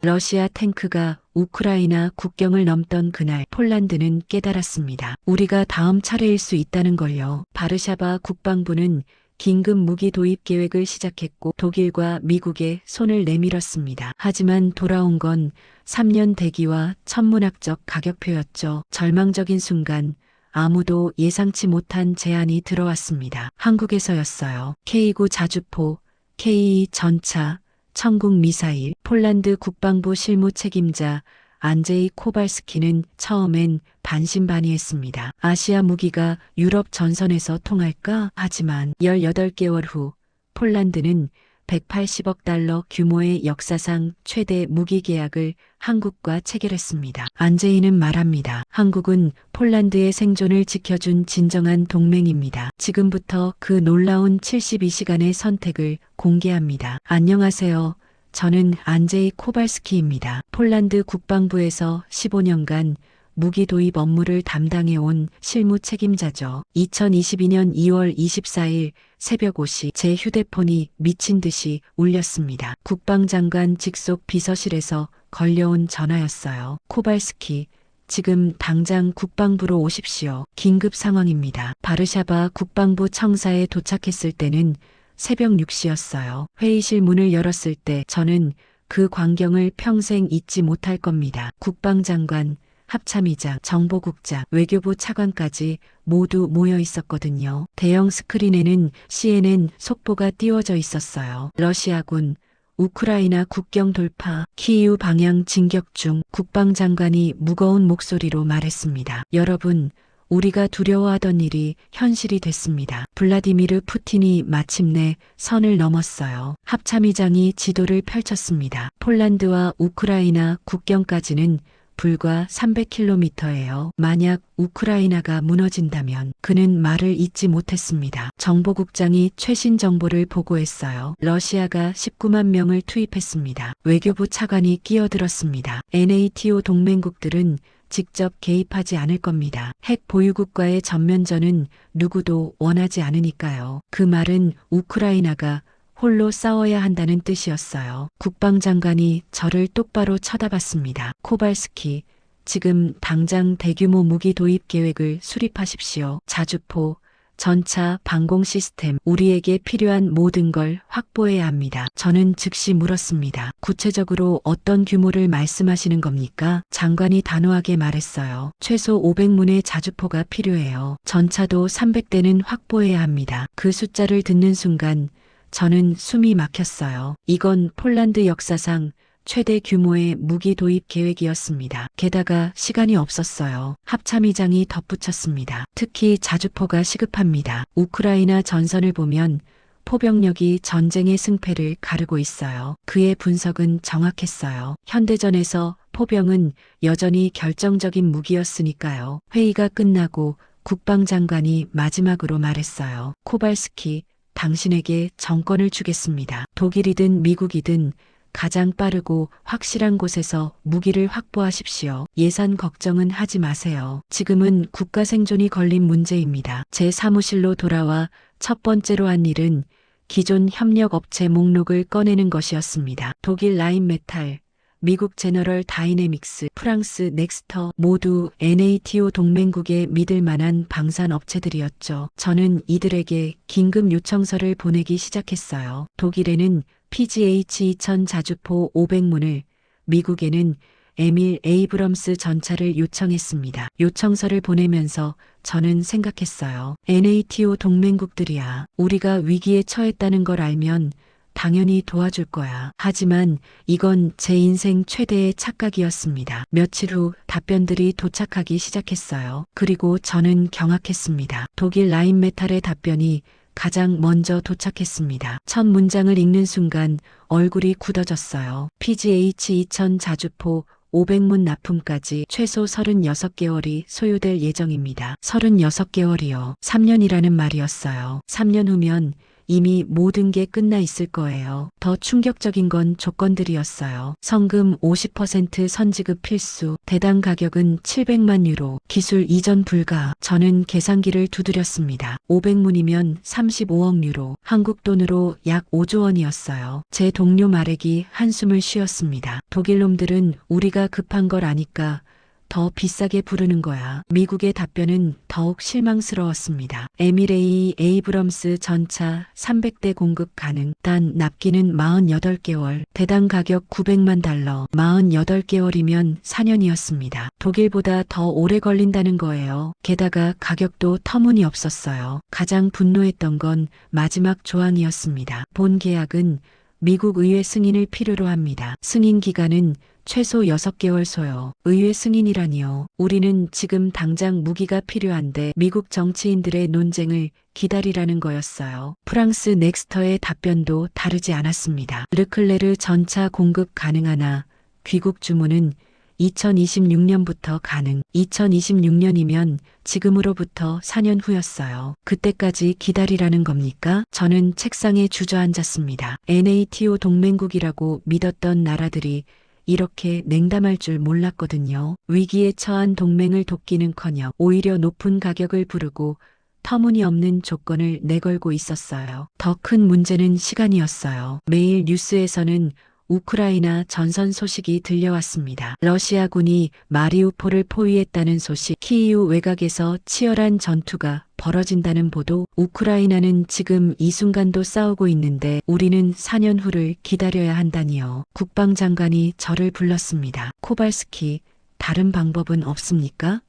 러시아 탱크가 우크라이나 국경을 넘던 그날 폴란드는 깨달았습니다. 우리가 다음 차례일 수 있다는 걸요. 바르샤바 국방부는 긴급 무기 도입 계획을 시작했고 독일과 미국에 손을 내밀었습니다. 하지만 돌아온 건 3년 대기와 천문학적 가격표였죠. 절망적인 순간 아무도 예상치 못한 제안이 들어왔습니다. 한국에서였어요. K9 자주포, K2 전차, 천국 미사일. 폴란드 국방부 실무 책임자 안제이 코발스키는 처음엔 반신반의했습니다. 아시아 무기가 유럽 전선에서 통할까? 하지만 18개월 후 폴란드는 180억 달러 규모의 역사상 최대 무기 계약을 한국과 체결했습니다. 안제이는 말합니다. 한국은 폴란드의 생존을 지켜준 진정한 동맹입니다. 지금부터 그 놀라운 72시간의 선택을 공개합니다. 안녕하세요. 저는 안제이 코발스키입니다. 폴란드 국방부에서 15년간 무기 도입 업무를 담당해온 실무 책임자죠. 2022년 2월 24일 새벽 5시 제 휴대폰이 미친 듯이 울렸습니다. 국방장관 직속 비서실에서 걸려온 전화였어요. 코발스키, 지금 당장 국방부로 오십시오. 긴급 상황입니다. 바르샤바 국방부 청사에 도착했을 때는 새벽 6시였어요. 회의실 문을 열었을 때 저는 그 광경을 평생 잊지 못할 겁니다. 국방장관, 합참의장, 정보국장, 외교부 차관까지 모두 모여 있었거든요. 대형 스크린에는 CNN 속보가 띄워져 있었어요. 러시아군 우크라이나 국경 돌파, 키이우 방향 진격 중. 국방장관이 무거운 목소리로 말했습니다. 여러분, 우리가 두려워하던 일이 현실이 됐습니다. 블라디미르 푸틴이 마침내 선을 넘었어요. 합참의장이 지도를 펼쳤습니다. 폴란드와 우크라이나 국경까지는 불과 300km예요. 만약 우크라이나가 무너진다면. 그는 말을 잇지 못했습니다. 정보국장이 최신 정보를 보고했어요. 러시아가 19만 명을 투입했습니다. 외교부 차관이 끼어들었습니다. NATO 동맹국들은 직접 개입하지 않을 겁니다. 핵 보유국과의 전면전은 누구도 원하지 않으니까요. 그 말은 우크라이나가 홀로 싸워야 한다는 뜻이었어요. 국방장관이 저를 똑바로 쳐다봤습니다. 코발스키, 지금 당장 대규모 무기 도입 계획을 수립하십시오. 자주포, 전차, 방공 시스템, 우리에게 필요한 모든 걸 확보해야 합니다. 저는 즉시 물었습니다. 구체적으로 어떤 규모를 말씀하시는 겁니까? 장관이 단호하게 말했어요. 최소 500문의 자주포가 필요해요. 전차도 300대는 확보해야 합니다. 그 숫자를 듣는 순간 저는 숨이 막혔어요. 이건 폴란드 역사상 최대 규모의 무기 도입 계획이었습니다. 게다가 시간이 없었어요. 합참의장이 덧붙였습니다. 특히 자주포가 시급합니다. 우크라이나 전선을 보면 포병력이 전쟁의 승패를 가르고 있어요. 그의 분석은 정확했어요. 현대전에서 포병은 여전히 결정적인 무기였으니까요. 회의가 끝나고 국방장관이 마지막으로 말했어요. 코발스키, 당신에게 정권을 주겠습니다. 독일이든 미국이든 가장 빠르고 확실한 곳에서 무기를 확보하십시오. 예산 걱정은 하지 마세요. 지금은 국가 생존이 걸린 문제입니다. 제 사무실로 돌아와 첫 번째로 한 일은 기존 협력 업체 목록을 꺼내는 것이었습니다. 독일 라인메탈, 미국 제너럴 다이내믹스, 프랑스 넥스터 모두 NATO 동맹국의 믿을 만한 방산 업체들이었죠. 저는 이들에게 긴급 요청서를 보내기 시작했어요. 독일에는 PGH-2000 자주포 500문을, 미국에는 에밀 에이브럼스 전차를 요청했습니다. 요청서를 보내면서 저는 생각했어요. NATO 동맹국들이야. 우리가 위기에 처했다는 걸 알면 당연히 도와줄 거야. 하지만 이건 제 인생 최대의 착각이었습니다. 며칠 후 답변들이 도착하기 시작했어요. 그리고 저는 경악했습니다. 독일 라인메탈의 답변이 가장 먼저 도착했습니다. 첫 문장을 읽는 순간 얼굴이 굳어졌어요. PGH-2000 자주포 500문 납품까지 최소 36개월이 소요될 예정입니다. 36개월이요. 3년이라는 말이었어요. 3년 후면 이미 모든 게 끝나 있을 거예요. 더 충격적인 건 조건들이었어요. 성금 50% 선지급 필수, 대당 가격은 700만 유로, 기술 이전 불가. 저는 계산기를 두드렸습니다. 500문이면 35억 유로, 한국 돈으로 약 5조 원이었어요. 제 동료 마렉이 한숨을 쉬었습니다. 독일 놈들은 우리가 급한 걸 아니까 더 비싸게 부르는 거야. 미국의 답변은 더욱 실망스러웠습니다. 에미레이 에이브럼스 전차 300대 공급 가능. 단 납기는 48개월. 대당 가격 900만 달러. 48개월이면 4년이었습니다. 독일보다 더 오래 걸린다는 거예요. 게다가 가격도 터무니없었어요. 가장 분노했던 건 마지막 조항이었습니다. 본 계약은 미국 의회 승인을 필요로 합니다. 승인 기간은 최소 6개월 소요. 의회 승인이라니요. 우리는 지금 당장 무기가 필요한데 미국 정치인들의 논쟁을 기다리라는 거였어요. 프랑스 넥스터의 답변도 다르지 않았습니다. 르클레르 전차 공급 가능하나 귀국 주문은 2026년부터 가능. 2026년이면 지금으로부터 4년 후였어요. 그때까지 기다리라는 겁니까? 저는 책상에 주저앉았습니다. NATO 동맹국이라고 믿었던 나라들이 이렇게 냉담할 줄 몰랐거든요. 위기에 처한 동맹을 돕기는커녕 오히려 높은 가격을 부르고 터무니없는 조건을 내걸고 있었어요. 더 큰 문제는 시간이었어요. 매일 뉴스에서는 우크라이나 전선 소식이 들려왔습니다. 러시아군이 마리우폴을 포위했다는 소식, 키이우 외곽에서 치열한 전투가 벌어진다는 보도, 우크라이나는 지금 이 순간도 싸우고 있는데 우리는 4년 후를 기다려야 한다니요. 국방장관이 저를 불렀습니다. 코발스키, 다른 방법은 없습니까?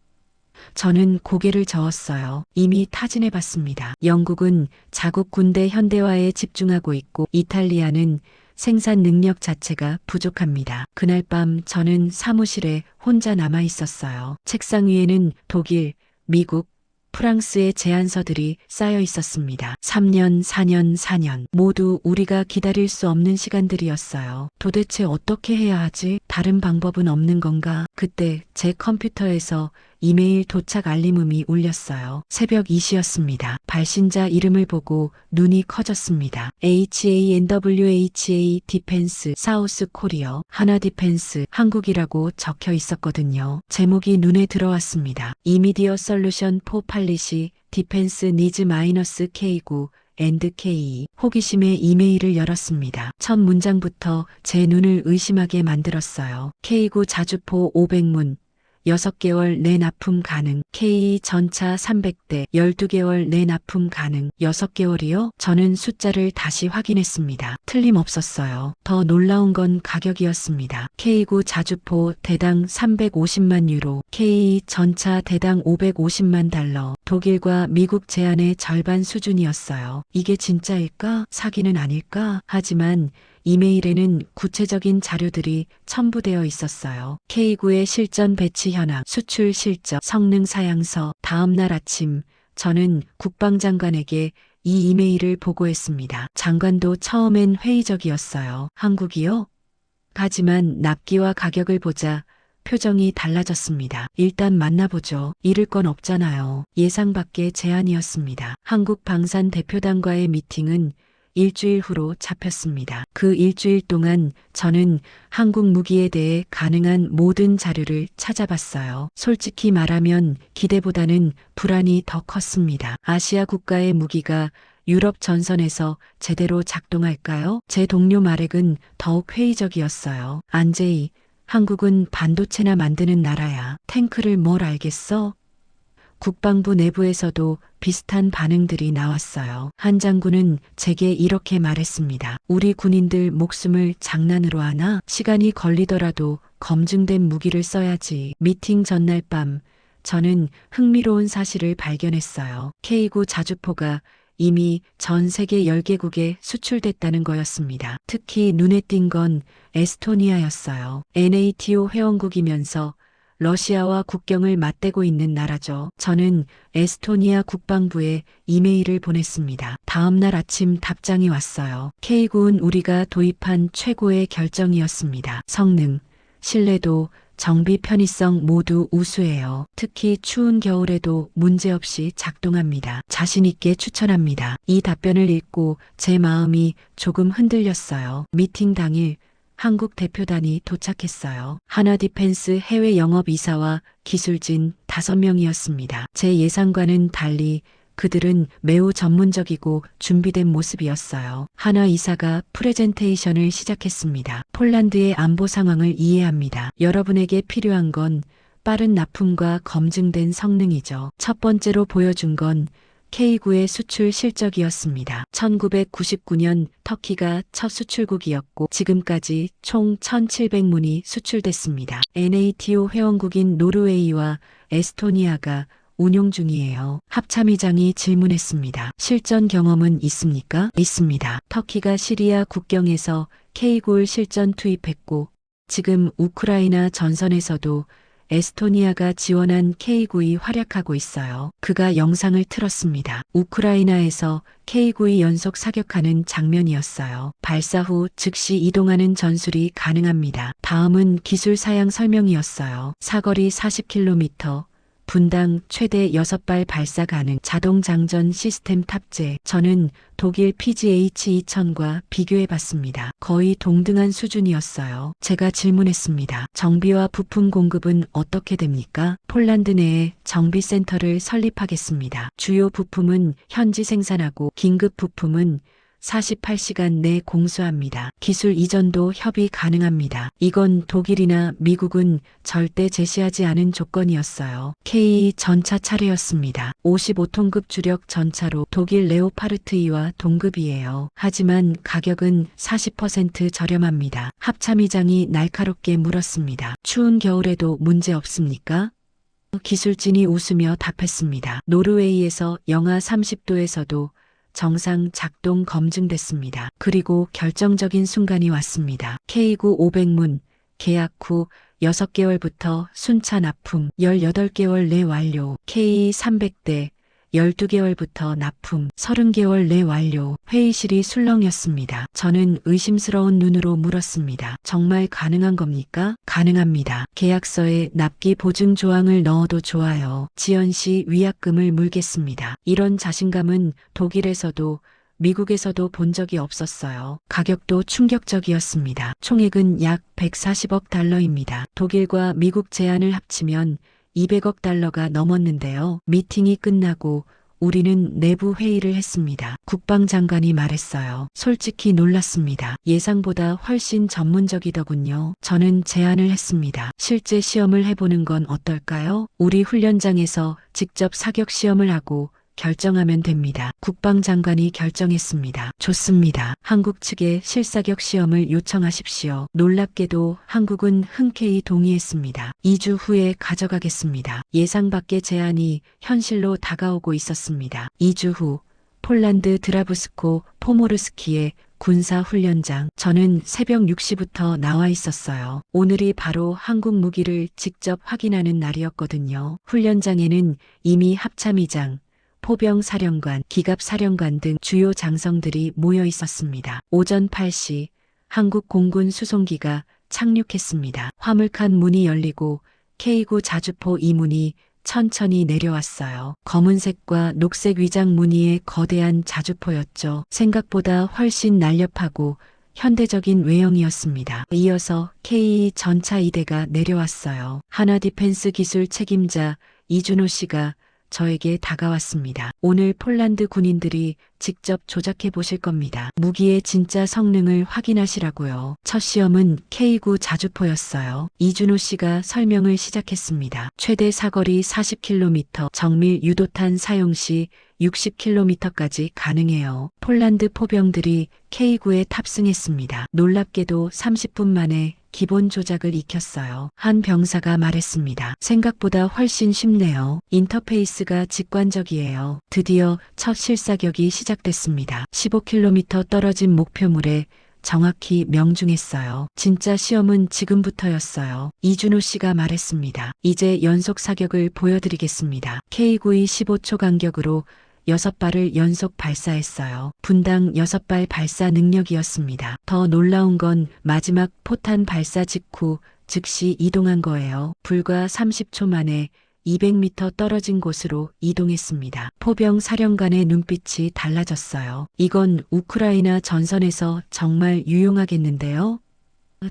저는 고개를 저었어요. 이미 타진해봤습니다. 영국은 자국 군대 현대화에 집중하고 있고 이탈리아는 생산 능력 자체가 부족합니다. 그날 밤 저는 사무실에 혼자 남아 있었어요. 책상 위에는 독일, 미국, 프랑스의 제안서들이 쌓여 있었습니다. 3년, 4년, 4년. 모두 우리가 기다릴 수 없는 시간들이었어요. 도대체 어떻게 해야 하지? 다른 방법은 없는 건가? 그때 제 컴퓨터에서 이메일 도착 알림음이 울렸어요. 새벽 2시였습니다. 발신자 이름을 보고 눈이 커졌습니다. HANWHA 디펜스 사우스 코리어 하나 디펜스 한국이라고 적혀 있었거든요. 제목이 눈에 들어왔습니다. 이미디어 솔루션 포 팔리시 디펜스 니즈 마이너스 K9 앤드 K. 호기심에 이메일을 열었습니다. 첫 문장부터 제 눈을 의심하게 만들었어요. K9 자주포 500문 6개월 내 납품 가능. K 전차 300대 12개월 내 납품 가능. 6개월이요? 저는 숫자를 다시 확인했습니다. 틀림없었어요. 더 놀라운 건 가격이었습니다. K9 자주포 대당 350만 유로, K 전차 대당 550만 달러. 독일과 미국 제안의 절반 수준이었어요. 이게 진짜일까? 사기는 아닐까? 하지만 이메일에는 구체적인 자료들이 첨부되어 있었어요. K9의 실전 배치 현황, 수출 실적, 성능 사양서. 다음 날 아침 저는 국방장관에게 이 이메일을 보고했습니다. 장관도 처음엔 회의적이었어요. 한국이요? 하지만 납기와 가격을 보자 표정이 달라졌습니다. 일단 만나보죠. 잃을 건 없잖아요. 예상 밖의 제안이었습니다. 한국 방산 대표단과의 미팅은 일주일 후로 잡혔습니다. 그 일주일 동안 저는 한국 무기에 대해 가능한 모든 자료를 찾아봤어요. 솔직히 말하면 기대보다는 불안이 더 컸습니다. 아시아 국가의 무기가 유럽 전선에서 제대로 작동할까요? 제 동료 마렉은 더욱 회의적이었어요. 안제이, 한국은 반도체나 만드는 나라야. 탱크를 뭘 알겠어? 국방부 내부에서도 비슷한 반응들이 나왔어요. 한 장군은 제게 이렇게 말했습니다. 우리 군인들 목숨을 장난으로 하나? 시간이 걸리더라도 검증된 무기를 써야지. 미팅 전날 밤 저는 흥미로운 사실을 발견했어요. K9 자주포가 이미 전 세계 10개국에 수출됐다는 거였습니다. 특히 눈에 띈 건 에스토니아였어요. NATO 회원국이면서 러시아와 국경을 맞대고 있는 나라죠. 저는 에스토니아 국방부에 이메일을 보냈습니다. 다음 날 아침 답장이 왔어요. K9은 우리가 도입한 최고의 결정이었습니다. 성능, 신뢰도, 정비 편의성 모두 우수해요. 특히 추운 겨울에도 문제없이 작동합니다. 자신 있게 추천합니다. 이 답변을 읽고 제 마음이 조금 흔들렸어요. 미팅 당일 한국 대표단이 도착했어요. 하나디펜스 해외 영업이사와 기술진 5명이었습니다. 제 예상과는 달리 그들은 매우 전문적이고 준비된 모습이었어요. 하나 이사가 프레젠테이션을 시작했습니다. 폴란드의 안보 상황을 이해합니다. 여러분에게 필요한 건 빠른 납품과 검증된 성능이죠. 첫 번째로 보여준 건 K9의 수출 실적이었습니다. 1999년 터키가 첫 수출국이었고 지금까지 총 1,700문이 수출됐습니다. NATO 회원국인 노르웨이와 에스토니아가 운용 중이에요. 합참의장이 질문했습니다. 실전 경험은 있습니까? 있습니다. 터키가 시리아 국경에서 K9를 실전 투입했고 지금 우크라이나 전선에서도 에스토니아가 지원한 K9이 활약하고 있어요. 그가 영상을 틀었습니다. 우크라이나에서 K9이 연속 사격하는 장면이었어요. 발사 후 즉시 이동하는 전술이 가능합니다. 다음은 기술 사양 설명이었어요. 사거리 40km, 분당 최대 6발 발사 가능 자동 장전 시스템 탑재. 저는 독일 PGH-2000과 비교해봤습니다. 거의 동등한 수준이었어요. 제가 질문했습니다. 정비와 부품 공급은 어떻게 됩니까? 폴란드 내에 정비센터를 설립하겠습니다. 주요 부품은 현지 생산하고 긴급 부품은 48시간 내 공수합니다. 기술 이전도 협의 가능합니다. 이건 독일이나 미국은 절대 제시하지 않은 조건이었어요. K 전차 차례였습니다. 55톤급 주력 전차로 독일 레오파르트 2와 동급이에요. 하지만 가격은 40% 저렴합니다. 합참의장이 날카롭게 물었습니다. 추운 겨울에도 문제 없습니까? 기술진이 웃으며 답했습니다. 노르웨이에서 영하 30도에서도 정상 작동 검증됐습니다. 그리고 결정적인 순간이 왔습니다. K9 500문 계약 후 6개월부터 순차 납품 18개월 내 완료. K 300대 12개월부터 납품 30개월 내 완료. 회의실이 술렁였습니다. 저는 의심스러운 눈으로 물었습니다. 정말 가능한 겁니까? 가능합니다. 계약서에 납기 보증 조항을 넣어도 좋아요. 지연 시 위약금을 물겠습니다. 이런 자신감은 독일에서도 미국에서도 본 적이 없었어요. 가격도 충격적이었습니다. 총액은 약 140억 달러입니다. 독일과 미국 제안을 합치면 200억 달러가 넘었는데요. 미팅이 끝나고 우리는 내부 회의를 했습니다. 국방장관이 말했어요. 솔직히 놀랐습니다. 예상보다 훨씬 전문적이더군요. 저는 제안을 했습니다. 실제 시험을 해보는 건 어떨까요? 우리 훈련장에서 직접 사격 시험을 하고 결정하면 됩니다. 국방장관이 결정했습니다. 좋습니다. 한국 측에 실사격 시험을 요청하십시오. 놀랍게도 한국은 흔쾌히 동의했습니다. 2주 후에 가져가겠습니다. 예상 밖의 제안이 현실로 다가오고 있었습니다. 2주 후 폴란드 드라부스코 포모르스키의 군사훈련장. 저는 새벽 6시부터 나와 있었어요. 오늘이 바로 한국 무기를 직접 확인하는 날이었거든요. 훈련장에는 이미 합참의장, 포병사령관, 기갑사령관 등 주요 장성들이 모여 있었습니다. 오전 8시 한국 공군 수송기가 착륙했습니다. 화물칸 문이 열리고 K9 자주포 2문이 천천히 내려왔어요. 검은색과 녹색 위장 무늬의 거대한 자주포였죠. 생각보다 훨씬 날렵하고 현대적인 외형이었습니다. 이어서 K 전차 2대가 내려왔어요. 하나디펜스 기술 책임자 이준호 씨가 저에게 다가왔습니다. 오늘 폴란드 군인들이 직접 조작해 보실 겁니다. 무기의 진짜 성능을 확인하시라고요. 첫 시험은 K9 자주포였어요. 이준호 씨가 설명을 시작했습니다. 최대 사거리 40km, 정밀 유도탄 사용 시 60km까지 가능해요. 폴란드 포병들이 K9에 탑승했습니다. 놀랍게도 30분 만에 기본 조작을 익혔어요. 한 병사가 말했습니다. 생각보다 훨씬 쉽네요. 인터페이스가 직관적이에요. 드디어 첫 실사격이 시작됐습니다. 15km 떨어진 목표물에 정확히 명중했어요. 진짜 시험은 지금부터였어요. 이준호 씨가 말했습니다. 이제 연속 사격을 보여드리겠습니다. K9이 15초 간격으로 6발을 연속 발사했어요. 분당 6발 발사 능력이었습니다. 더 놀라운 건 마지막 포탄 발사 직후 즉시 이동한 거예요. 불과 30초 만에 200m 떨어진 곳으로 이동했습니다. 포병 사령관의 눈빛이 달라졌어요. 이건 우크라이나 전선에서 정말 유용하겠는데요?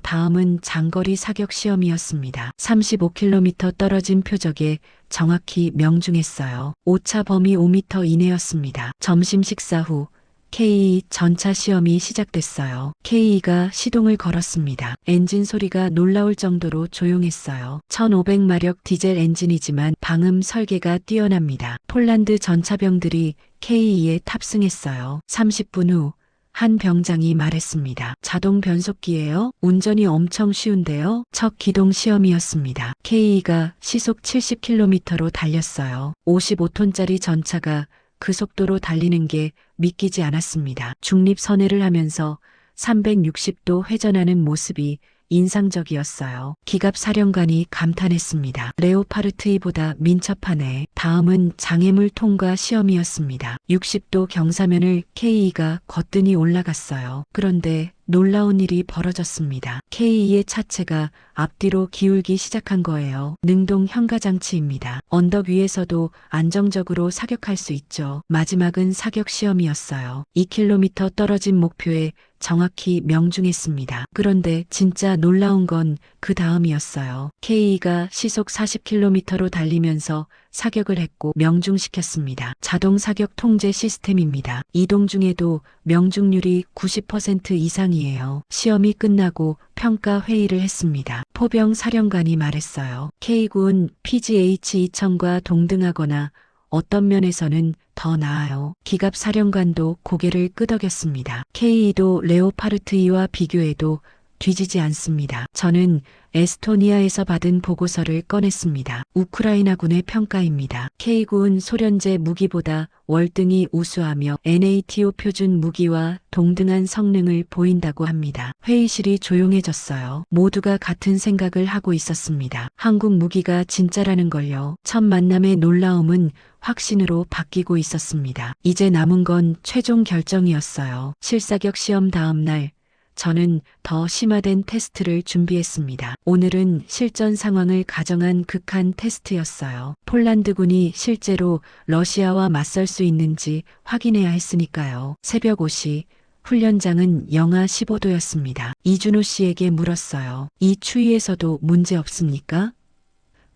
다음은 장거리 사격 시험이었습니다. 35km 떨어진 표적에 정확히 명중했어요. 오차 범위 5m 이내였습니다. 점심 식사 후 KE 전차 시험이 시작됐어요. KE가 시동을 걸었습니다. 엔진 소리가 놀라울 정도로 조용했어요. 1500마력 디젤 엔진이지만 방음 설계가 뛰어납니다. 폴란드 전차병들이 KE에 탑승했어요. 30분 후 한 병장이 말했습니다. 자동 변속기예요? 운전이 엄청 쉬운데요? 첫 기동 시험이었습니다. KE가 시속 70km로 달렸어요. 55톤짜리 전차가 그 속도로 달리는 게 믿기지 않았습니다. 중립선회를 하면서 360도 회전하는 모습이 인상적이었어요. 기갑 사령관이 감탄했습니다. 레오파르트 2보다 민첩하네. 다음은 장애물 통과 시험이었습니다. 60도 경사면을 KE가 거뜬히 올라갔어요. 그런데 놀라운 일이 벌어졌습니다. KE의 차체가 앞뒤로 기울기 시작한 거예요. 능동 현가장치입니다. 언덕 위에서도 안정적으로 사격할 수 있죠. 마지막은 사격 시험이었어요. 2km 떨어진 목표에 정확히 명중했습니다. 그런데 진짜 놀라운 건 그 다음이었어요. KE가 시속 40km로 달리면서 사격을 했고 명중시켰습니다. 자동 사격 통제 시스템입니다. 이동 중에도 명중률이 90% 이상이에요. 시험이 끝나고 평가 회의를 했습니다. 포병 사령관이 말했어요. K군 PGH-2000과 동등하거나 어떤 면에서는 더 나아요. 기갑 사령관도 고개를 끄덕였습니다. KE도 레오파르트 2와 비교해도 뒤지지 않습니다. 저는 에스토니아에서 받은 보고서를 꺼냈습니다. 우크라이나군의 평가입니다. K군 소련제 무기보다 월등히 우수하며 NATO 표준 무기와 동등한 성능을 보인다고 합니다. 회의실이 조용해졌어요. 모두가 같은 생각을 하고 있었습니다. 한국 무기가 진짜라는 걸요. 첫 만남의 놀라움은 확신으로 바뀌고 있었습니다. 이제 남은 건 최종 결정이었어요. 실사격 시험 다음 날 저는 더 심화된 테스트를 준비했습니다. 오늘은 실전 상황을 가정한 극한 테스트였어요. 폴란드군이 실제로 러시아와 맞설 수 있는지 확인해야 했으니까요. 새벽 5시 훈련장은 영하 15도였습니다. 이준호 씨에게 물었어요. 이 추위에서도 문제 없습니까?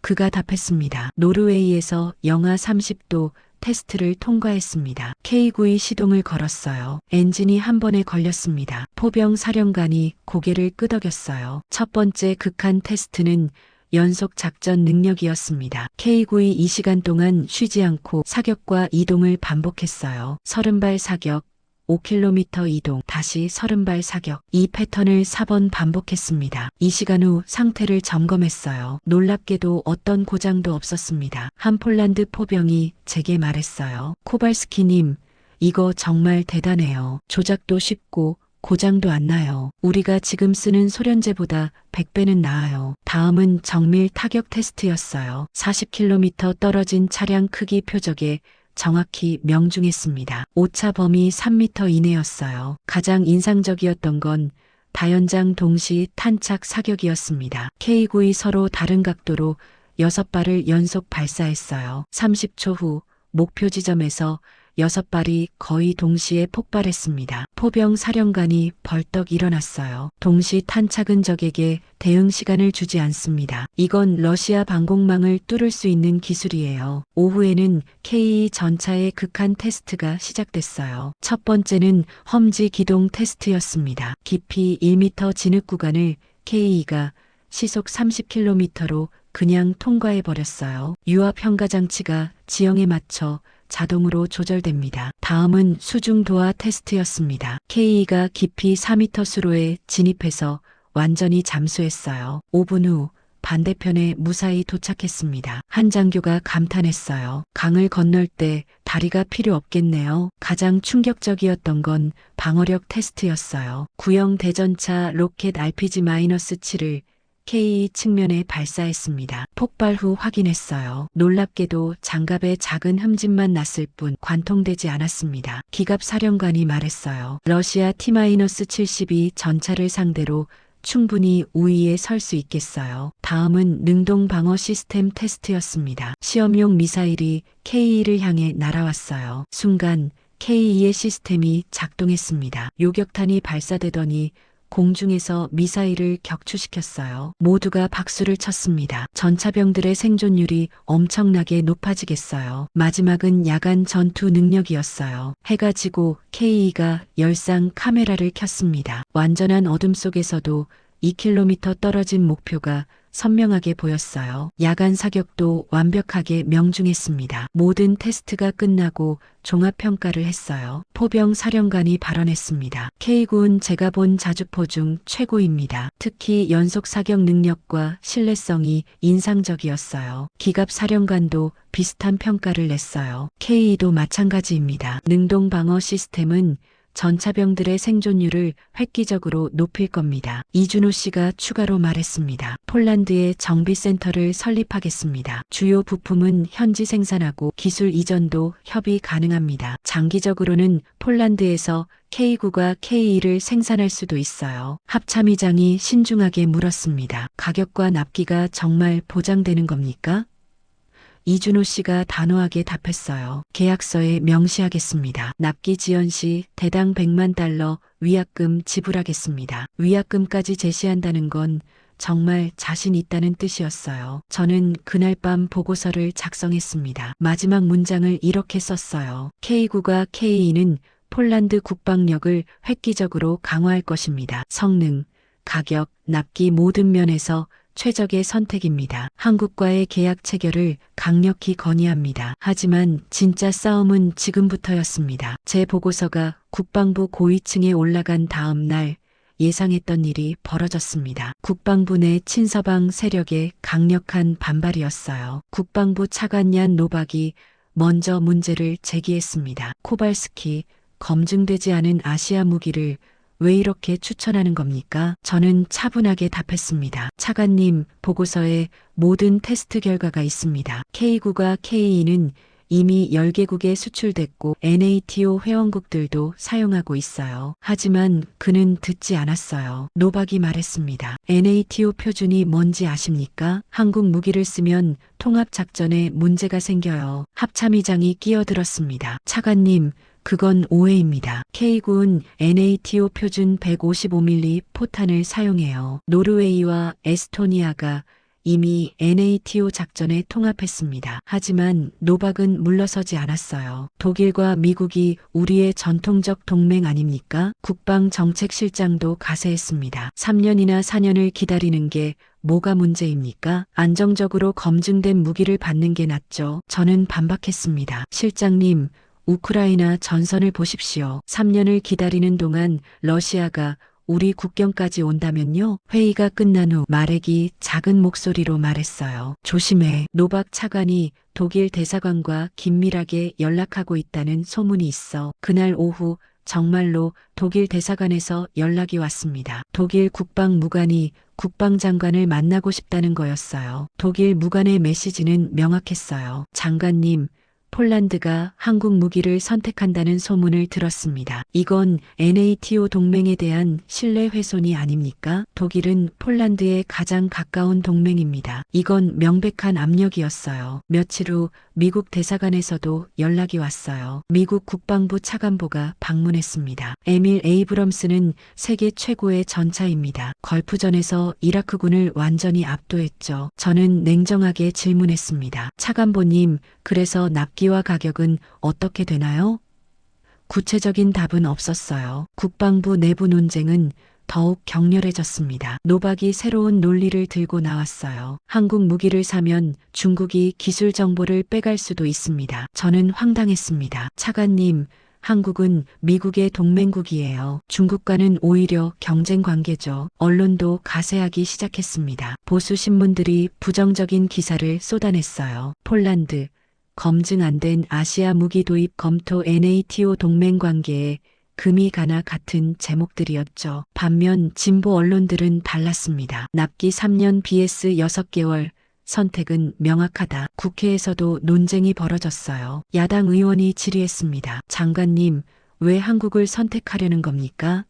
그가 답했습니다. 노르웨이에서 영하 30도 테스트를 통과했습니다. K9의 시동을 걸었어요. 엔진이 한 번에 걸렸습니다. 포병 사령관이 고개를 끄덕였어요. 첫 번째 극한 테스트는 연속 작전 능력이었습니다. K9이 이 시간 동안 쉬지 않고 사격과 이동을 반복했어요. 30발 사격, 5km 이동, 다시 30발 사격. 이 패턴을 4번 반복했습니다. 이 시간 후 상태를 점검했어요. 놀랍게도 어떤 고장도 없었습니다. 한 폴란드 포병이 제게 말했어요. 코발스키님, 이거 정말 대단해요. 조작도 쉽고 고장도 안 나요. 우리가 지금 쓰는 소련제보다 100배는 나아요. 다음은 정밀 타격 테스트였어요. 40km 떨어진 차량 크기 표적에 정확히 명중했습니다. 오차 범위 3m 이내였어요. 가장 인상적이었던 건 다연장 동시 탄착 사격이었습니다. K9이 서로 다른 각도로 6발을 연속 발사했어요. 30초 후 목표 지점에서 6발이 거의 동시에 폭발했습니다. 포병 사령관이 벌떡 일어났어요. 동시 탄착은 적에게 대응 시간을 주지 않습니다. 이건 러시아 방공망을 뚫을 수 있는 기술이에요. 오후에는 K 전차의 극한 테스트가 시작됐어요. 첫 번째는 험지 기동 테스트였습니다. 깊이 1m 진흙 구간을 K가 시속 30km로 그냥 통과해버렸어요. 유압 현가 장치가 지형에 맞춰 자동으로 조절됩니다. 다음은 수중 도하 테스트였습니다. K가 깊이 4m 수로에 진입해서 완전히 잠수했어요. 5분 후 반대편에 무사히 도착했습니다. 한 장교가 감탄했어요. 강을 건널 때 다리가 필요 없겠네요. 가장 충격적이었던 건 방어력 테스트였어요. 구형 대전차 로켓 RPG-7을 K 측면에 발사했습니다. 폭발 후 확인했어요. 놀랍게도 장갑에 작은 흠집만 났을 뿐 관통되지 않았습니다. 기갑 사령관이 말했어요. 러시아 T-72 전차를 상대로 충분히 우위에 설 수 있겠어요. 다음은 능동 방어 시스템 테스트였습니다. 시험용 미사일이 K2를 향해 날아왔어요. 순간 K2의 시스템이 작동했습니다. 요격탄이 발사되더니 공중에서 미사일을 격추시켰어요. 모두가 박수를 쳤습니다. 전차병들의 생존율이 엄청나게 높아지겠어요. 마지막은 야간 전투 능력이었어요. 해가 지고 K2가 열상 카메라를 켰습니다. 완전한 어둠 속에서도 2km 떨어진 목표가 선명하게 보였어요. 야간 사격도 완벽하게 명중했습니다. 모든 테스트가 끝나고 종합평가를 했어요. 포병 사령관이 발언했습니다. K9은 제가 본 자주포 중 최고입니다. 특히 연속 사격 능력과 신뢰성이 인상적이었어요. 기갑 사령관도 비슷한 평가를 냈어요. K2도 마찬가지입니다. 능동 방어 시스템은 전차병들의 생존율을 획기적으로 높일 겁니다. 이준호 씨가 추가로 말했습니다. 폴란드에 정비센터를 설립하겠습니다. 주요 부품은 현지 생산하고 기술 이전도 협의 가능합니다. 장기적으로는 폴란드에서 K9가 K2를 생산할 수도 있어요. 합참의장이 신중하게 물었습니다. 가격과 납기가 정말 보장되는 겁니까? 이준호 씨가 단호하게 답했어요. 계약서에 명시하겠습니다. 납기 지연 시 대당 100만 달러 위약금 지불하겠습니다. 위약금까지 제시한다는 건 정말 자신 있다는 뜻이었어요. 저는 그날 밤 보고서를 작성했습니다. 마지막 문장을 이렇게 썼어요. K9가 K2는 폴란드 국방력을 획기적으로 강화할 것입니다. 성능, 가격, 납기 모든 면에서 최적의 선택입니다. 한국과의 계약 체결을 강력히 건의합니다. 하지만 진짜 싸움은 지금부터였습니다. 제 보고서가 국방부 고위층에 올라간 다음 날 예상했던 일이 벌어졌습니다. 국방부 내 친서방 세력의 강력한 반발이었어요. 국방부 차관 얀 노박이 먼저 문제를 제기했습니다. 코발스키, 검증되지 않은 아시아 무기를 왜 이렇게 추천하는 겁니까? 저는 차분하게 답했습니다. 차관님, 보고서에 모든 테스트 결과가 있습니다. K9과 K2는 이미 10개국에 수출됐고 NATO 회원국들도 사용하고 있어요. 하지만 그는 듣지 않았어요. 노박이 말했습니다. NATO 표준이 뭔지 아십니까? 한국 무기를 쓰면 통합작전에 문제가 생겨요. 합참의장이 끼어들었습니다. 차관님, 그건 오해입니다. K9은 NATO 표준 155mm 포탄을 사용해요. 노르웨이와 에스토니아가 이미 NATO 작전에 통합했습니다. 하지만 노박은 물러서지 않았어요. 독일과 미국이 우리의 전통적 동맹 아닙니까? 국방정책실장도 가세했습니다. 3년이나 4년을 기다리는 게 뭐가 문제입니까? 안정적으로 검증된 무기를 받는 게 낫죠. 저는 반박했습니다. 실장님, 우크라이나 전선을 보십시오. 3년을 기다리는 동안 러시아가 우리 국경까지 온다면요? 회의가 끝난 후 마렉이 작은 목소리로 말했어요. 조심해. 노박 차관이 독일 대사관과 긴밀하게 연락하고 있다는 소문이 있어. 그날 오후 정말로 독일 대사관에서 연락이 왔습니다. 독일 국방무관이 국방장관을 만나고 싶다는 거였어요. 독일 무관의 메시지는 명확했어요. 장관님, 폴란드가 한국 무기를 선택한다는 소문을 들었습니다. 이건 NATO 동맹에 대한 신뢰 훼손이 아닙니까? 독일은 폴란드의 가장 가까운 동맹입니다. 이건 명백한 압력이었어요. 며칠 후 미국 대사관에서도 연락이 왔어요. 미국 국방부 차관보가 방문했습니다. 에밀 에이브럼스는 세계 최고의 전차입니다. 걸프전에서 이라크군을 완전히 압도했죠. 저는 냉정하게 질문했습니다. 차관보님, 그래서 납기와 가격은 어떻게 되나요? 구체적인 답은 없었어요. 국방부 내부 논쟁은 더욱 격렬해졌습니다. 노박이 새로운 논리를 들고 나왔어요. 한국 무기를 사면 중국이 기술 정보를 빼갈 수도 있습니다. 저는 황당했습니다. 차관님, 한국은 미국의 동맹국이에요. 중국과는 오히려 경쟁 관계죠. 언론도 가세하기 시작했습니다. 보수 신문들이 부정적인 기사를 쏟아냈어요. 폴란드, 검증 안 된 아시아 무기 도입 검토 NATO 동맹 관계에 금이 가나 같은 제목들이었죠. 반면 진보 언론들은 달랐습니다. 납기 3년 BS 6개월, 선택은 명확하다. 국회에서도 논쟁이 벌어졌어요. 야당 의원이 질의했습니다. 장관님, 왜 한국을 선택하려는 겁니까?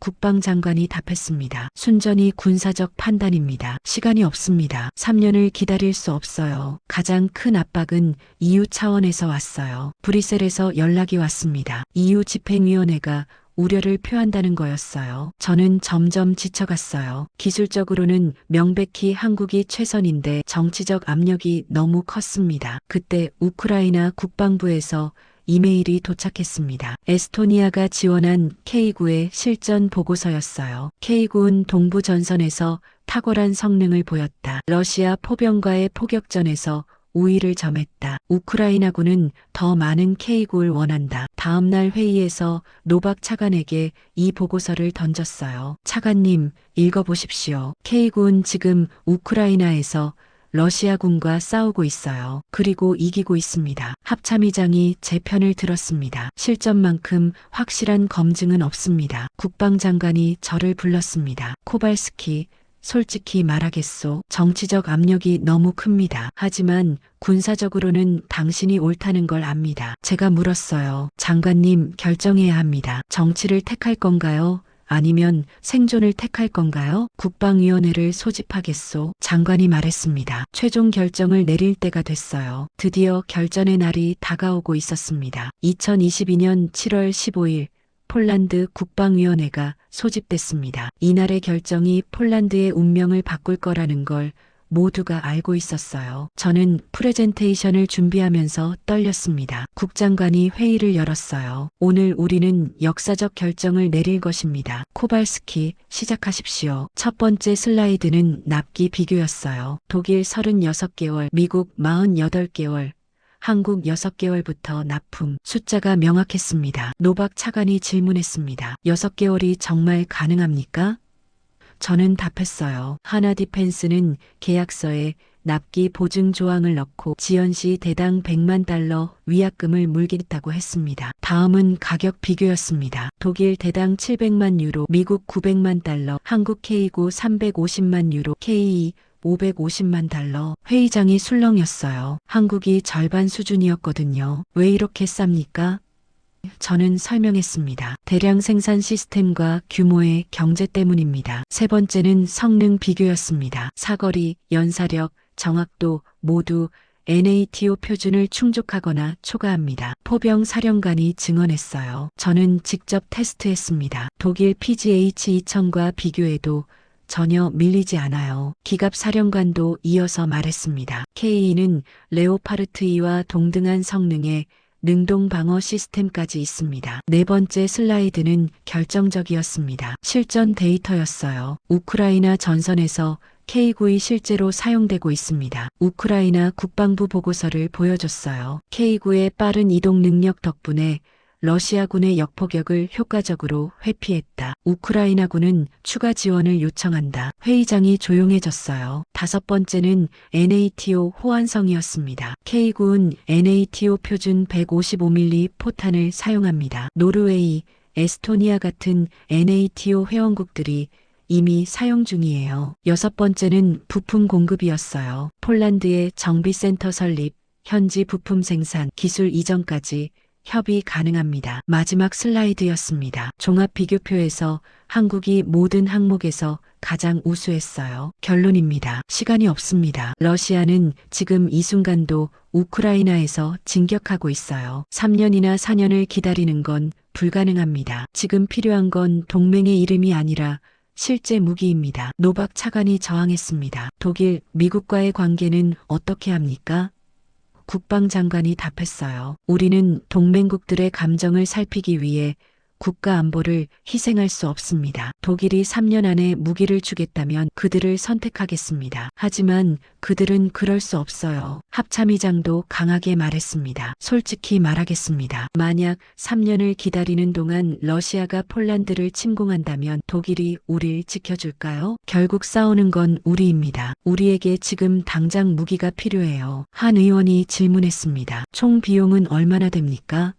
국방장관이 답했습니다. 순전히 군사적 판단입니다. 시간이 없습니다. 3년을 기다릴 수 없어요. 가장 큰 압박은 EU 차원에서 왔어요. 브뤼셀에서 연락이 왔습니다. EU 집행위원회가 우려를 표한다는 거였어요. 저는 점점 지쳐갔어요. 기술적으로는 명백히 한국이 최선인데 정치적 압력이 너무 컸습니다. 그때 우크라이나 국방부에서 이메일이 도착했습니다. 에스토니아가 지원한 K9의 실전 보고서였어요. K9은 동부 전선에서 탁월한 성능을 보였다. 러시아 포병과의 포격전에서 우위를 점했다. 우크라이나군은 더 많은 K9를 원한다. 다음 날 회의에서 노박 차관에게 이 보고서를 던졌어요. 차관님, 읽어보십시오. K9는 지금 우크라이나에서 러시아군과 싸우고 있어요. 그리고 이기고 있습니다. 합참의장이 제 편을 들었습니다. 실전만큼 확실한 검증은 없습니다. 국방장관이 저를 불렀습니다. 코발스키, 솔직히 말하겠소. 정치적 압력이 너무 큽니다. 하지만 군사적으로는 당신이 옳다는 걸 압니다. 제가 물었어요. 장관님, 결정해야 합니다. 정치를 택할 건가요? 아니면 생존을 택할 건가요? 국방위원회를 소집하겠소. 장관이 말했습니다. 최종 결정을 내릴 때가 됐어요. 드디어 결전의 날이 다가오고 있었습니다. 2022년 7월 15일 폴란드 국방위원회가 소집됐습니다. 이날의 결정이 폴란드의 운명을 바꿀 거라는 걸 모두가 알고 있었어요. 저는 프레젠테이션을 준비하면서 떨렸습니다. 국장관이 회의를 열었어요. 오늘 우리는 역사적 결정을 내릴 것입니다. 코발스키, 시작하십시오. 첫 번째 슬라이드는 납기 비교였어요. 독일 36개월, 미국 48개월, 한국 6개월부터 납품. 숫자가 명확했습니다. 노박 차관이 질문했습니다. 6개월이 정말 가능합니까? 저는 답했어요. 하나 디펜스는 계약서에 납기 보증 조항을 넣고 지연 시 대당 100만 달러 위약금을 물겠다고 했습니다. 다음은 가격 비교였습니다. 독일 대당 700만 유로, 미국 900만 달러, 한국 K9 350만 유로, K2 550만 달러. 회의장이 술렁였어요. 한국이 절반 수준이었거든요. 왜 이렇게 쌉니까? 저는 설명했습니다. 대량 생산 시스템과 규모의 경제 때문입니다. 세 번째는 성능 비교였습니다. 사거리, 연사력, 정확도 모두 NATO 표준을 충족하거나 초과합니다. 포병 사령관이 증언했어요. 저는 직접 테스트했습니다. 독일 PGH-2000과 비교해도 전혀 밀리지 않아요. 기갑 사령관도 이어서 말했습니다. K2는 레오파르트 2와 동등한 성능의 능동 방어 시스템까지 있습니다. 네 번째 슬라이드는 결정적이었습니다. 실전 데이터였어요. 우크라이나 전선에서 K9이 실제로 사용되고 있습니다. 우크라이나 국방부 보고서를 보여줬어요. K9의 빠른 이동 능력 덕분에 러시아군의 역포격을 효과적으로 회피했다. 우크라이나군은 추가 지원을 요청한다. 회의장이 조용해졌어요. 다섯 번째는 NATO 호환성이었습니다. K9은 NATO 표준 155mm 포탄을 사용합니다. 노르웨이, 에스토니아 같은 NATO 회원국들이 이미 사용 중이에요. 여섯 번째는 부품 공급이었어요. 폴란드의 정비센터 설립, 현지 부품 생산, 기술 이전까지 협의 가능합니다. 마지막 슬라이드였습니다. 종합 비교표에서 한국이 모든 항목에서 가장 우수했어요. 결론입니다. 시간이 없습니다. 러시아는 지금 이 순간도 우크라이나에서 진격하고 있어요. 3년이나 4년을 기다리는 건 불가능합니다. 지금 필요한 건 동맹의 이름이 아니라 실제 무기입니다. 노박 차관이 저항했습니다. 독일, 미국과의 관계는 어떻게 합니까? 국방장관이 답했어요. 우리는 동맹국들의 감정을 살피기 위해 국가 안보를 희생할 수 없습니다. 독일이 3년 안에 무기를 주겠다면 그들을 선택하겠습니다. 하지만 그들은 그럴 수 없어요. 합참의장도 강하게 말했습니다. 솔직히 말하겠습니다. 만약 3년을 기다리는 동안 러시아가 폴란드를 침공한다면 독일이 우릴 지켜줄까요? 결국 싸우는 건 우리입니다. 우리에게 지금 당장 무기가 필요해요. 한 의원이 질문했습니다. 총 비용은 얼마나 됩니까?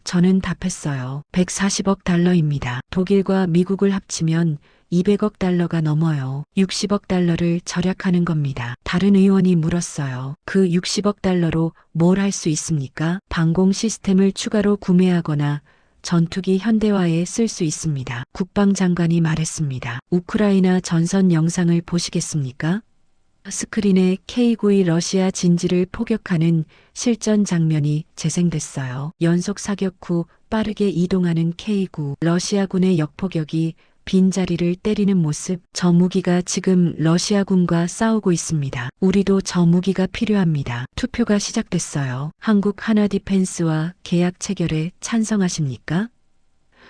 저는 답했어요. 140억 달러입니다. 독일과 미국을 합치면 200억 달러가 넘어요. 60억 달러를 절약하는 겁니다. 다른 의원이 물었어요. 그 60억 달러로 뭘 할 수 있습니까? 방공 시스템을 추가로 구매하거나 전투기 현대화에 쓸 수 있습니다. 국방장관이 말했습니다. 우크라이나 전선 영상을 보시겠습니까? 스크린에 K9의 러시아 진지를 포격하는 실전 장면이 재생됐어요. 연속 사격 후 빠르게 이동하는 K9. 러시아군의 역포격이 빈자리를 때리는 모습. 저 무기가 지금 러시아군과 싸우고 있습니다. 우리도 저 무기가 필요합니다. 투표가 시작됐어요. 한국 하나디펜스와 계약 체결에 찬성하십니까?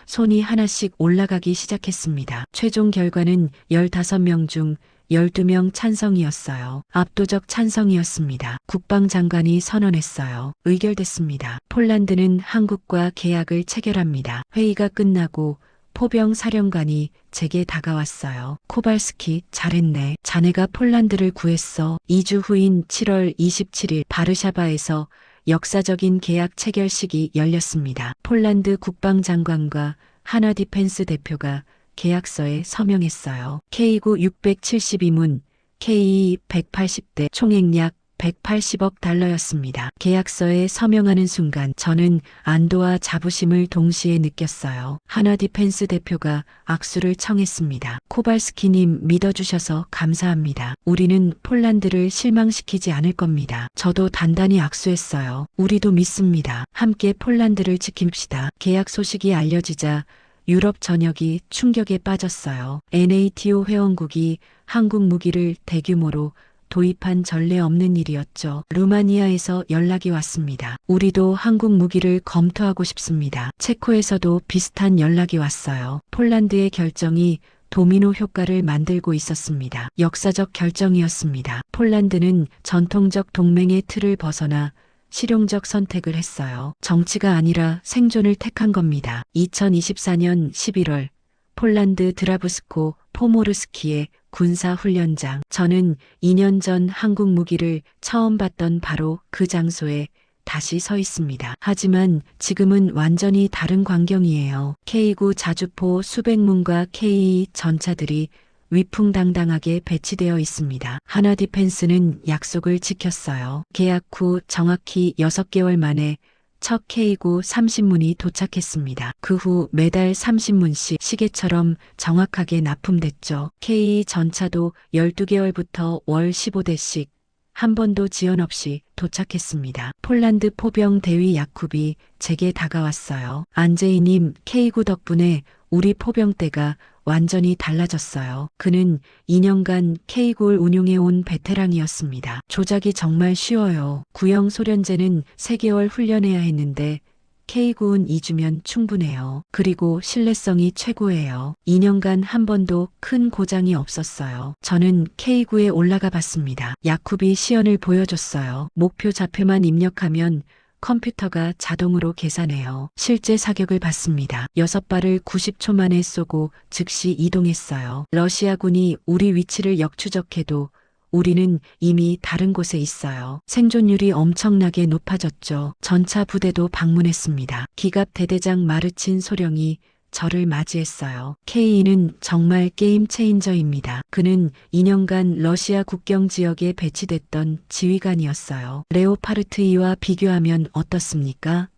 손이 하나씩 올라가기 시작했습니다. 최종 결과는 15명 중 12명 찬성이었어요. 압도적 찬성이었습니다. 국방장관이 선언했어요. 의결됐습니다. 폴란드는 한국과 계약을 체결합니다. 회의가 끝나고 포병 사령관이 제게 다가왔어요. 코발스키, 잘했네. 자네가 폴란드를 구했어. 2주 후인 7월 27일 바르샤바에서 역사적인 계약 체결식이 열렸습니다. 폴란드 국방장관과 하나디펜스 대표가 계약서에 서명했어요. K9 672문, K2 180대, 총액약 180억 달러였습니다. 계약서에 서명하는 순간 저는 안도와 자부심을 동시에 느꼈어요. 하나디펜스 대표가 악수를 청했습니다. 코발스키님 믿어주셔서 감사합니다. 우리는 폴란드를 실망시키지 않을 겁니다. 저도 단단히 악수했어요. 우리도 믿습니다. 함께 폴란드를 지킵시다. 계약 소식이 알려지자 유럽 전역이 충격에 빠졌어요. NATO 회원국이 한국 무기를 대규모로 도입한 전례 없는 일이었죠. 루마니아에서 연락이 왔습니다. 우리도 한국 무기를 검토하고 싶습니다. 체코에서도 비슷한 연락이 왔어요. 폴란드의 결정이 도미노 효과를 만들고 있었습니다. 역사적 결정이었습니다. 폴란드는 전통적 동맹의 틀을 벗어나 실용적 선택을 했어요. 정치가 아니라 생존을 택한 겁니다. 2024년 11월 폴란드 드라부스코 포모르스키의 군사훈련장. 저는 2년 전 한국 무기를 처음 봤던 바로 그 장소에 다시 서 있습니다. 하지만 지금은 완전히 다른 광경이에요. K9 자주포 수백 문과 K2 전차들이 위풍당당하게 배치되어 있습니다. 하나디펜스는 약속을 지켰어요. 계약 후 정확히 6개월 만에 첫 K9 30문이 도착했습니다. 그 후 매달 30문씩 시계처럼 정확하게 납품됐죠. K2 전차도 12개월부터 월 15대씩 한 번도 지연 없이 도착했습니다. 폴란드 포병 대위 야쿠비 제게 다가왔어요. 안제이님, K9 덕분에 우리 포병대가 완전히 달라졌어요. 그는 2년간 K9를 운용해온 베테랑이었습니다. 조작이 정말 쉬워요. 구형 소련제는 3개월 훈련해야 했는데 K9는 2주면 충분해요. 그리고 신뢰성이 최고예요. 2년간 한 번도 큰 고장이 없었어요. 저는 K9에 올라가 봤습니다. 야쿠비 시연을 보여줬어요. 목표 좌표만 입력하면 컴퓨터가 자동으로 계산해요. 실제 사격을 받습니다. 6발을 90초 만에 쏘고 즉시 이동했어요. 러시아군이 우리 위치를 역추적해도 우리는 이미 다른 곳에 있어요. 생존율이 엄청나게 높아졌죠. 전차 부대도 방문했습니다. 기갑 대대장 마르친 소령이 저를 맞이했어요. K2는 정말 게임 체인저입니다. 그는 2년간 러시아 국경 지역에 배치됐던 지휘관이었어요. 레오파르트 2와 비교하면 어떻습니까?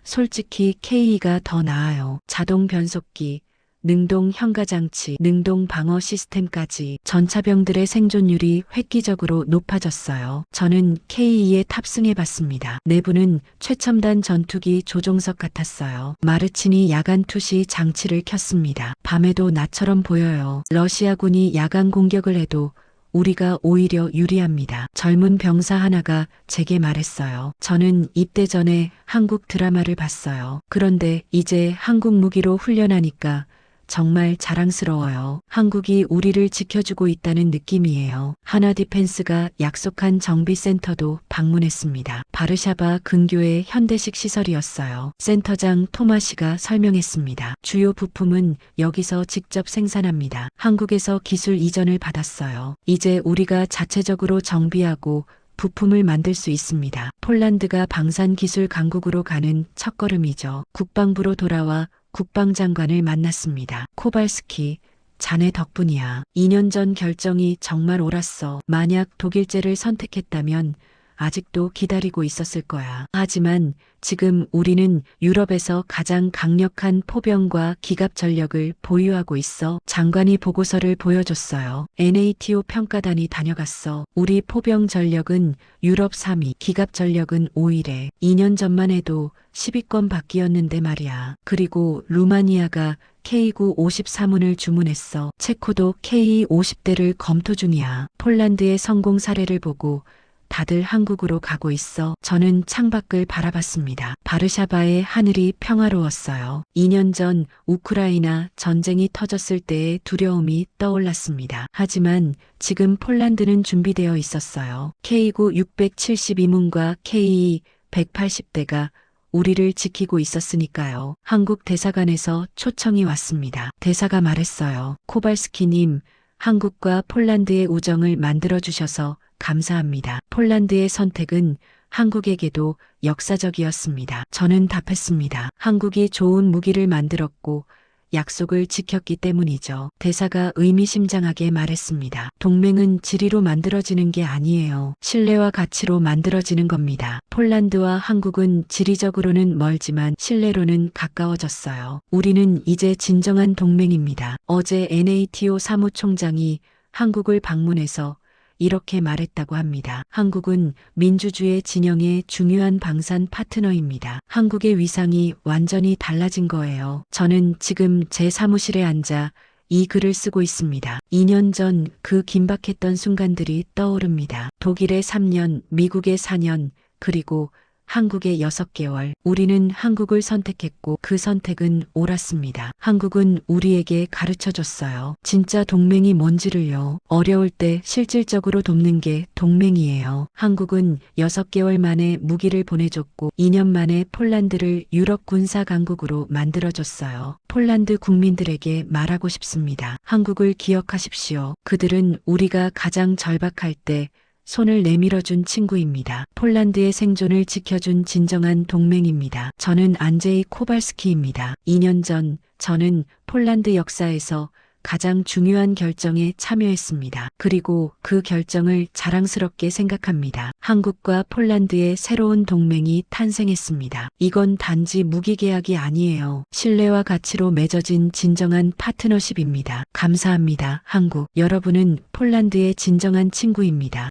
솔직히 K2가 더 나아요. 자동 변속기, 능동 현가장치, 능동 방어 시스템까지 전차병들의 생존율이 획기적으로 높아졌어요. 저는 K2에 탑승해봤습니다. 내부는 최첨단 전투기 조종석 같았어요. 마르친이 야간 투시 장치를 켰습니다. 밤에도 나처럼 보여요. 러시아군이 야간 공격을 해도 우리가 오히려 유리합니다. 젊은 병사 하나가 제게 말했어요. 저는 입대 전에 한국 드라마를 봤어요. 그런데 이제 한국 무기로 훈련하니까 정말 자랑스러워요. 한국이 우리를 지켜주고 있다는 느낌이에요. 하나디펜스가 약속한 정비센터도 방문했습니다. 바르샤바 근교의 현대식 시설이었어요. 센터장 토마시가 설명했습니다. 주요 부품은 여기서 직접 생산합니다. 한국에서 기술 이전을 받았어요. 이제 우리가 자체적으로 정비하고 부품을 만들 수 있습니다. 폴란드가 방산 기술 강국으로 가는 첫걸음이죠. 국방부로 돌아와 국방장관을 만났습니다. 코발스키, 자네 덕분이야. 2년 전 결정이 정말 옳았어. 만약 독일제를 선택했다면 아직도 기다리고 있었을 거야. 하지만 지금 우리는 유럽에서 가장 강력한 포병과 기갑 전력을 보유하고 있어. 장관이 보고서를 보여줬어요. NATO 평가단이 다녀갔어. 우리 포병 전력은 유럽 3위, 기갑 전력은 5위래. 2년 전만 해도 10위권 밖이었는데 말이야. 그리고 루마니아가 K9 53문을 주문했어. 체코도 K 50대를 검토 중이야. 폴란드의 성공 사례를 보고 다들 한국으로 가고 있어. 저는 창밖을 바라봤습니다. 바르샤바의 하늘이 평화로웠어요. 2년 전 우크라이나 전쟁이 터졌을 때의 두려움이 떠올랐습니다. 하지만 지금 폴란드는 준비되어 있었어요. K9 672문과 K 180대가 우리를 지키고 있었으니까요. 한국 대사관에서 초청이 왔습니다. 대사가 말했어요. 코발스키님, 한국과 폴란드의 우정을 만들어주셔서 감사합니다. 폴란드의 선택은 한국에게도 역사적이었습니다. 저는 답했습니다. 한국이 좋은 무기를 만들었고 약속을 지켰기 때문이죠. 대사가 의미심장하게 말했습니다. 동맹은 지리로 만들어지는 게 아니에요. 신뢰와 가치로 만들어지는 겁니다. 폴란드와 한국은 지리적으로는 멀지만 신뢰로는 가까워졌어요. 우리는 이제 진정한 동맹입니다. 어제 NATO 사무총장이 한국을 방문해서 이렇게 말했다고 합니다. 한국은 민주주의 진영의 중요한 방산 파트너입니다. 한국의 위상이 완전히 달라진 거예요. 저는 지금 제 사무실에 앉아 이 글을 쓰고 있습니다. 2년 전 그 긴박했던 순간들이 떠오릅니다. 독일의 3년, 미국의 4년, 그리고 한국의 6개월. 우리는 한국을 선택했고 그 선택은 옳았습니다. 한국은 우리에게 가르쳐 줬어요. 진짜 동맹이 뭔지를요. 어려울 때 실질적으로 돕는 게 동맹이에요. 한국은 6개월 만에 무기를 보내줬고 2년 만에 폴란드를 유럽 군사 강국으로 만들어줬어요. 폴란드 국민들에게 말하고 싶습니다. 한국을 기억하십시오. 그들은 우리가 가장 절박할 때 손을 내밀어준 친구입니다. 폴란드의 생존을 지켜준 진정한 동맹입니다. 저는 안제이 코발스키입니다. 2년 전 저는 폴란드 역사에서 가장 중요한 결정에 참여했습니다. 그리고 그 결정을 자랑스럽게 생각합니다. 한국과 폴란드의 새로운 동맹이 탄생했습니다. 이건 단지 무기 계약이 아니에요. 신뢰와 가치로 맺어진 진정한 파트너십입니다. 감사합니다. 한국. 여러분은 폴란드의 진정한 친구입니다.